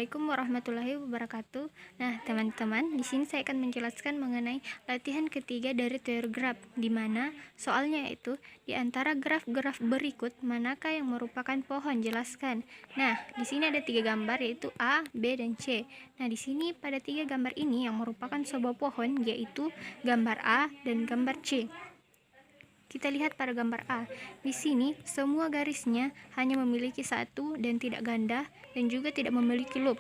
Assalamualaikum warahmatullahi wabarakatuh. Nah, teman-teman, di sini saya akan menjelaskan mengenai latihan ketiga dari teori graf, di mana soalnya itu di antara graf-graf berikut manakah yang merupakan pohon, jelaskan. Nah, di sini ada 3 gambar yaitu A, B, dan C. Nah, di sini pada 3 gambar ini yang merupakan sebuah pohon yaitu gambar A dan gambar C. Kita lihat pada gambar A. Di sini semua garisnya hanya memiliki satu dan tidak ganda dan juga tidak memiliki loop.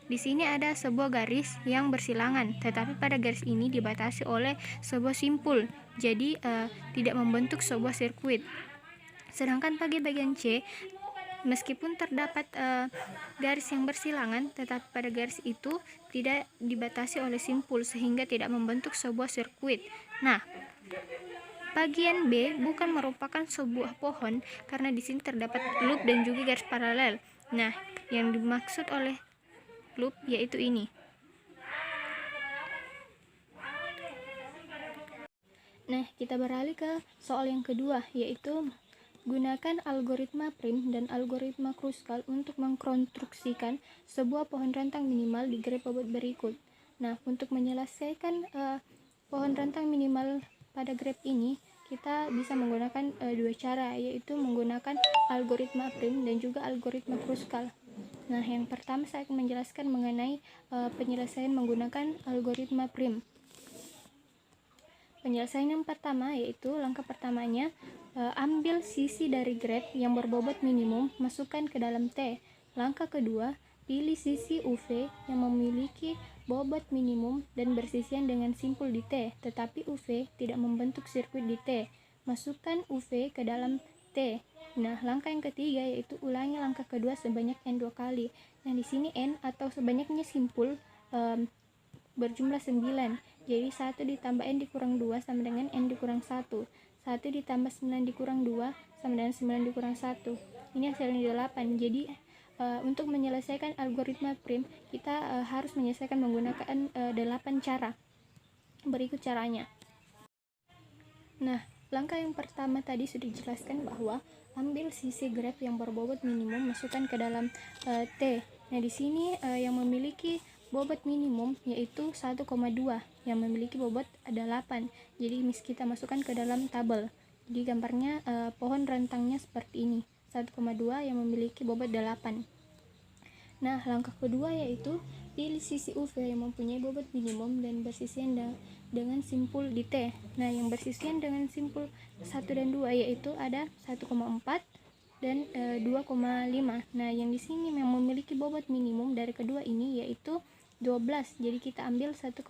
Di sini ada sebuah garis yang bersilangan, tetapi pada garis ini dibatasi oleh sebuah simpul. Jadi tidak membentuk sebuah sirkuit. Sedangkan pada bagian C, meskipun terdapat garis yang bersilangan, tetapi pada garis itu tidak dibatasi oleh simpul sehingga tidak membentuk sebuah sirkuit. Nah, bagian B bukan merupakan sebuah pohon karena di sini terdapat loop dan juga garis paralel. Nah, yang dimaksud oleh loop yaitu ini. Nah, kita beralih ke soal yang kedua, yaitu gunakan algoritma prim dan algoritma Kruskal untuk mengkonstruksikan sebuah pohon rentang minimal di graf bobot berikut. Nah, untuk menyelesaikan pohon rentang minimal pada graf ini, kita bisa menggunakan dua cara, yaitu menggunakan algoritma prim dan juga algoritma Kruskal. Nah, yang pertama saya akan menjelaskan mengenai penyelesaian menggunakan algoritma prim. Penyelesaian yang pertama yaitu langkah pertamanya, ambil sisi dari graf yang berbobot minimum, masukkan ke dalam T. Langkah kedua, pilih sisi UV yang memiliki bobot minimum dan bersisian dengan simpul di T, tetapi UV tidak membentuk sirkuit di T. Masukkan UV ke dalam T. Nah, langkah yang ketiga yaitu ulangi langkah kedua sebanyak N 2 kali. Nah, di sini N atau sebanyaknya simpul berjumlah 9. Jadi 1 ditambah N dikurang 2 sama dengan N dikurang 1. 1 ditambah 9 dikurang 2 sama dengan 9 dikurang 1. Ini hasilnya 8. Jadi untuk menyelesaikan algoritma prim, kita harus menyelesaikan menggunakan 8 cara. Berikut caranya. Nah, langkah yang pertama tadi sudah dijelaskan bahwa ambil sisi graf yang berbobot minimum, masukkan ke dalam T. Nah, di sini yang memiliki bobot minimum yaitu 1,2, yang memiliki bobot ada 8. Jadi kita masukkan ke dalam tabel. Jadi gambarnya pohon rentangnya seperti ini. 1,2 yang memiliki bobot 8. Nah, langkah kedua yaitu pilih sisi UV yang mempunyai bobot minimum dan bersisian dengan simpul di T. Nah, yang bersisian dengan simpul 1 dan 2 yaitu ada 1,4 dan 2,5. Nah, yang di sini yang memiliki bobot minimum dari kedua ini yaitu 12. Jadi kita ambil 1,4.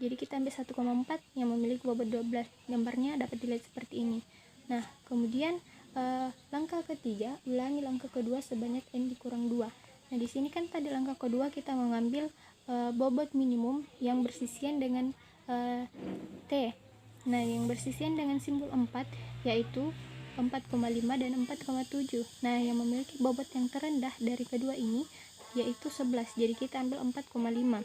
Jadi kita ambil 1,4 yang memiliki bobot 12. Gambarnya dapat dilihat seperti ini. Nah, kemudian langkah ketiga, ulangi langkah kedua sebanyak N dikurang 2. Nah, di sini kan tadi langkah kedua kita mengambil bobot minimum yang bersisian dengan T. Nah, yang bersisian dengan simpul 4 yaitu 4,5 dan 4,7. Nah, yang memiliki bobot yang terendah dari kedua ini yaitu 11. Jadi kita ambil 4,5.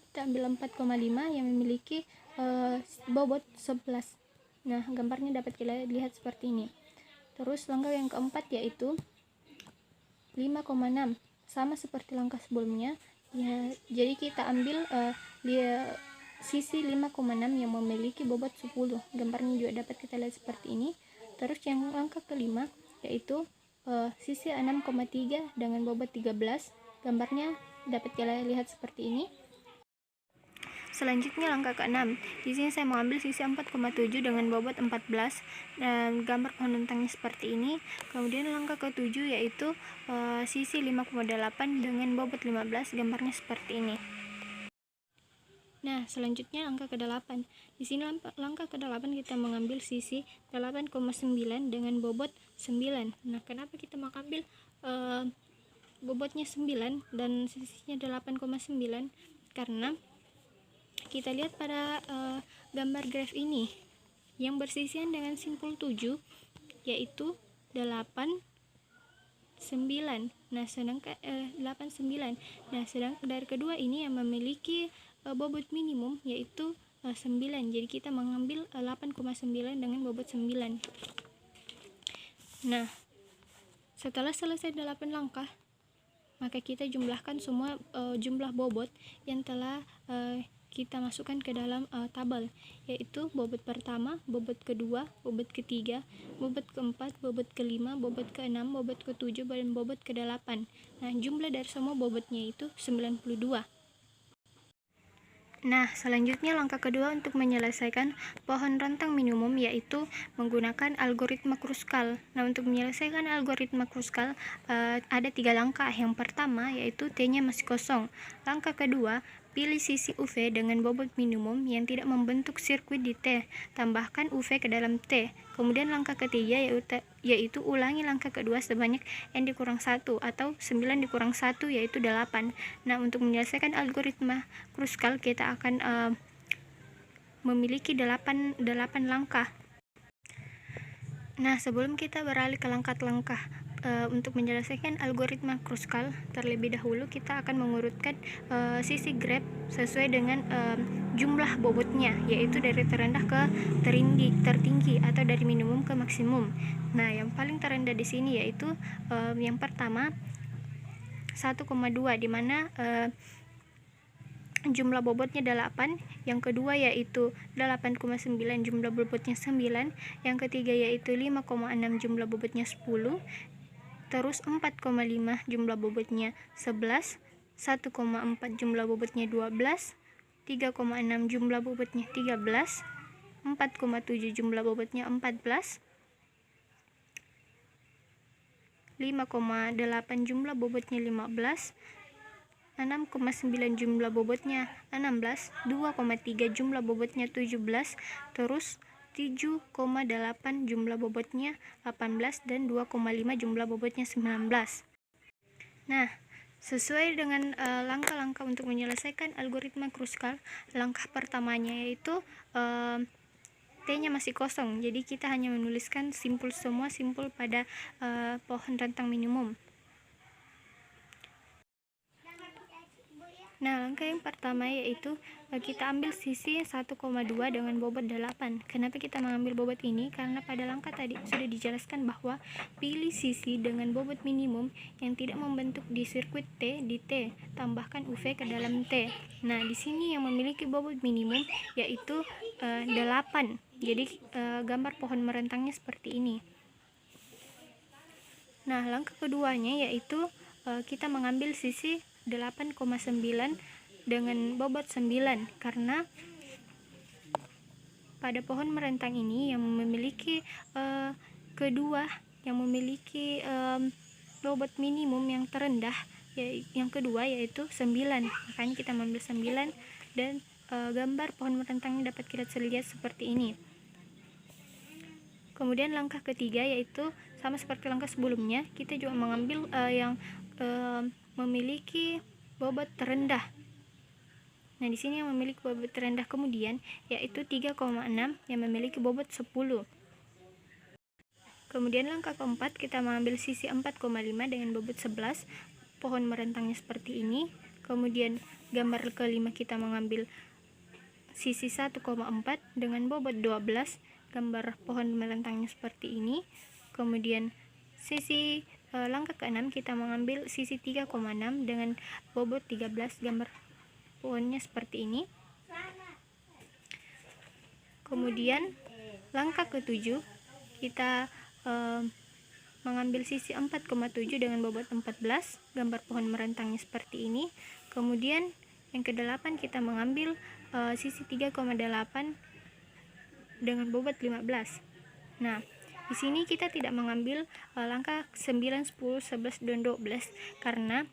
Kita ambil 4,5 yang memiliki bobot 11. Nah, gambarnya dapat kita lihat seperti ini. Terus langkah yang keempat yaitu 5,6. Sama seperti langkah sebelumnya. Ya, jadi kita ambil sisi 5,6 yang memiliki bobot 10. Gambarnya juga dapat kita lihat seperti ini. Terus yang langkah kelima yaitu sisi 6,3 dengan bobot 13. Gambarnya dapat kita lihat seperti ini. Selanjutnya langkah ke-6. Di sini saya mengambil sisi 4,7 dengan bobot 14 dan gambar pohon rentangnya seperti ini. Kemudian langkah ke-7 yaitu sisi 5,8 dengan bobot 15, gambarnya seperti ini. Nah, selanjutnya langkah ke-8. Di sini langkah ke-8 kita mengambil sisi 8,9 dengan bobot 9. Nah, kenapa kita mengambil bobotnya 9 dan sisinya 8,9? Karena kita lihat pada gambar graf ini yang bersisian dengan simpul 7 yaitu 8, 9. Nah, sedangkan 8, 9. Nah, sedangkan dari kedua ini yang memiliki bobot minimum yaitu 9. Jadi kita mengambil 8,9 dengan bobot 9. Nah, Setelah selesai 8 langkah, maka kita jumlahkan semua jumlah bobot yang telah kita masukkan ke dalam tabel, yaitu bobot pertama, bobot kedua, bobot ketiga, bobot keempat, bobot kelima, bobot keenam, bobot ketujuh, dan bobot ke-8. Nah, jumlah dari semua bobotnya itu 92. Nah, selanjutnya langkah kedua untuk menyelesaikan pohon rentang minimum yaitu menggunakan algoritma Kruskal. Nah, untuk menyelesaikan algoritma Kruskal ada 3 langkah. Yang pertama yaitu T-nya masih kosong. Langkah kedua, pilih sisi UV dengan bobot minimum yang tidak membentuk sirkuit di T. Tambahkan UV ke dalam T. Kemudian langkah ketiga yaitu ulangi langkah kedua sebanyak N dikurang 1 atau 9 dikurang 1 yaitu 8. Nah, untuk menyelesaikan algoritma Kruskal kita akan memiliki 8 langkah. Nah, sebelum kita beralih ke langkah-langkah untuk menyelesaikan algoritma Kruskal, terlebih dahulu kita akan mengurutkan sisi graf sesuai dengan jumlah bobotnya, yaitu dari terendah ke tertinggi atau dari minimum ke maksimum. Nah, yang paling terendah di sini yaitu yang pertama 1,2, di mana jumlah bobotnya 8, yang kedua yaitu 8,9 jumlah bobotnya 9, yang ketiga yaitu 5,6 jumlah bobotnya 10, terus 4,5 jumlah bobotnya 11, 1,4 jumlah bobotnya 12, 3,6 jumlah bobotnya 13, 4,7 jumlah bobotnya 14, 5,8 jumlah bobotnya 15, 6,9 jumlah bobotnya 16, 2,3 jumlah bobotnya 17, terus 7,8 jumlah bobotnya 18, dan 2,5 jumlah bobotnya 19. Nah, sesuai dengan langkah-langkah untuk menyelesaikan algoritma Kruskal, langkah pertamanya yaitu T-nya masih kosong, jadi kita hanya menuliskan semua simpul pada pohon rentang minimum. Nah, langkah yang pertama yaitu kita ambil sisi 1,2 dengan bobot 8. Kenapa kita mengambil bobot ini? Karena pada langkah tadi sudah dijelaskan bahwa pilih sisi dengan bobot minimum yang tidak membentuk di sirkuit T di T, tambahkan UV ke dalam T. Nah, di sini yang memiliki bobot minimum yaitu 8. Jadi gambar pohon merentangnya seperti ini. Nah, langkah keduanya yaitu kita mengambil sisi 8,9 dengan bobot 9, karena pada pohon merentang ini yang memiliki bobot minimum yang terendah yang kedua yaitu 9, makanya kita mengambil 9 dan gambar pohon merentangnya dapat kita lihat seperti ini. Kemudian langkah ketiga yaitu sama seperti langkah sebelumnya, kita juga mengambil yang memiliki bobot terendah. Nah, di sini yang memiliki bobot terendah kemudian yaitu 3,6 yang memiliki bobot 10. Kemudian langkah keempat kita mengambil sisi 4,5 dengan bobot 11, pohon merentangnya seperti ini. Kemudian gambar kelima kita mengambil sisi 1,4 dengan bobot 12, gambar pohon merentangnya seperti ini. Kemudian sisi langkah ke-6 kita mengambil sisi 3,6 dengan bobot 13, gambar pohonnya seperti ini. Kemudian langkah ke-7 kita mengambil sisi 4,7 dengan bobot 14, gambar pohon merentangnya seperti ini. Kemudian yang ke-8 kita mengambil sisi 3,8 dengan bobot 15. Nah, di sini kita tidak mengambil langkah 9, 10, 11, dan 12 karena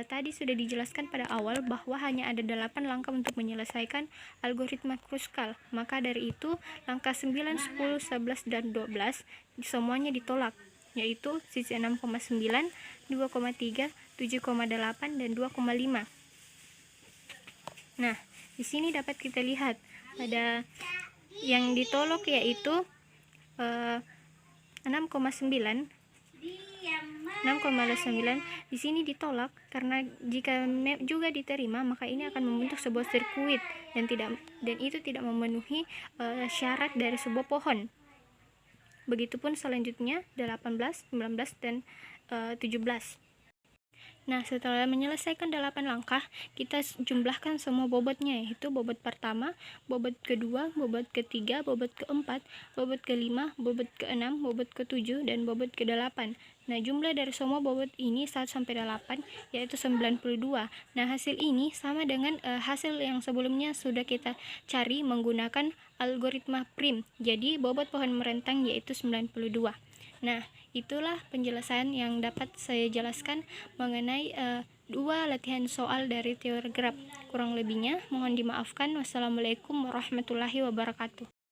tadi sudah dijelaskan pada awal bahwa hanya ada 8 langkah untuk menyelesaikan algoritma Kruskal. Maka dari itu langkah 9, 10, 11, dan 12 semuanya ditolak, yaitu sisi 6,9, 2,3, 7,8, dan 2,5. Nah, di sini dapat kita lihat pada yang ditolak yaitu 6,9 di sini ditolak karena jika juga diterima maka ini akan membentuk sebuah sirkuit dan itu tidak memenuhi syarat dari sebuah pohon. Begitupun selanjutnya 18, 19, dan 17. Nah, setelah menyelesaikan 8 langkah, kita jumlahkan semua bobotnya, yaitu bobot pertama, bobot kedua, bobot ketiga, bobot keempat, bobot kelima, bobot keenam, bobot ketujuh, dan bobot ke-8. Nah, jumlah dari semua bobot ini 1 sampai 8 yaitu 92. Nah, hasil ini sama dengan hasil yang sebelumnya sudah kita cari menggunakan algoritma prim. Jadi, bobot pohon merentang yaitu 92. Nah, itulah penjelasan yang dapat saya jelaskan mengenai dua latihan soal dari teori graf. Kurang lebihnya mohon dimaafkan. Wassalamualaikum warahmatullahi wabarakatuh.